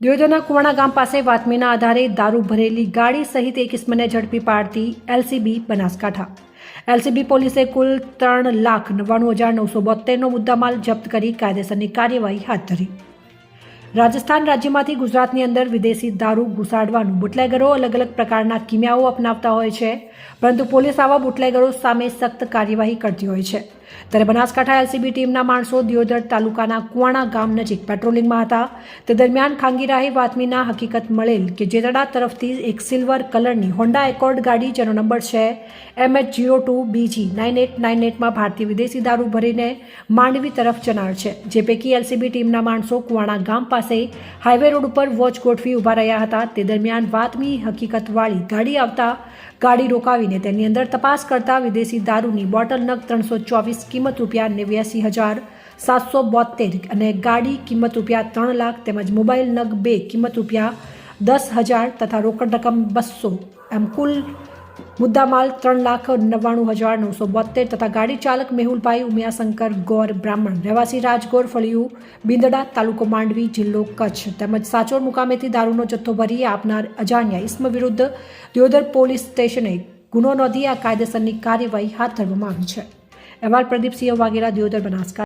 દિયોદરના કુવાણા ગામ પાસે બાતમીના આધારે દારૂ ભરેલી ગાડી સહિત એક ઇસમને ઝડપી પાડતી એલસીબી બનાસકાંઠા। એલસીબી પોલીસે કુલ 3,99,972નો મુદ્દામાલ જપ્ત કરી કાયદેસરની કાર્યવાહી હાથ ધરી। રાજસ્થાન રાજ્યમાંથી ગુજરાતની અંદર વિદેશી દારૂ ઘુસાડવાનું બુટલેગરો અલગ અલગ પ્રકારના કિમિયાઓ અપનાવતા હોય છે, પરંતુ પોલીસ આવા બુટલેગરો સામે સખ્ત કાર્યવાહી કરતી હોય છે। ત્યારે બનાસકાંઠા એલસીબી ટીમના માણસો દિયોદર તાલુકાના કુવાણા ગામ નજીક પેટ્રોલિંગમાં હતા। તે દરમિયાન ખાનગી રાહે બાતમીના હકીકત મળેલ કે જેતડા તરફથી એક સિલ્વર કલરની હોન્ડા એકોર્ડ ગાડી જેનો નંબર છે MH02BG9898માં ભારતીય વિદેશી દારૂ ભરીને માંડવી તરફ જનાર છે, જે પૈકી એલસીબી ટીમના માણસો કુવાણા ગામ પાસે હાઈવે રોડ ઉપર વોચ ગોઠવી ઊભા રહ્યા હતા। તે દરમિયાન બાતમી હકીકતવાળી ગાડી આવતા ગાડી રોકાવીને તેની અંદર તપાસ કરતા વિદેશી દારૂની બોટલ નગ 324 કિંમત ₹80,772 અને ગાડી કિંમત ₹3 લાખ તેમજ મોબાઈલ નગ 2 કિંમત ₹10,000 તથા રોકડ રકમ 200 એમ કુલ મુદ્દામાલ 3,99,972 તથા ગાડી ચાલક મેહુલભાઈ ઉમિયાશંકર ગોર બ્રાહ્મણ રહેવાસી રાજગોર ફળિયું બિંદડા તાલુકો માંડવી જિલ્લો કચ્છ તેમજ સાચોર મુકામેથી દારૂનો જથ્થો ભરી આપનાર અજાણ્યા ઇસમ વિરુદ્ધ દિયોદર પોલીસ સ્ટેશને ગુનો નોંધી આ કાયદેસરની કાર્યવાહી હાથ ધરવામાં આવી છે। અહેવાલ પ્રદીપસિંહ વાઘેલા, દિયોદર, બનાસકાંઠા।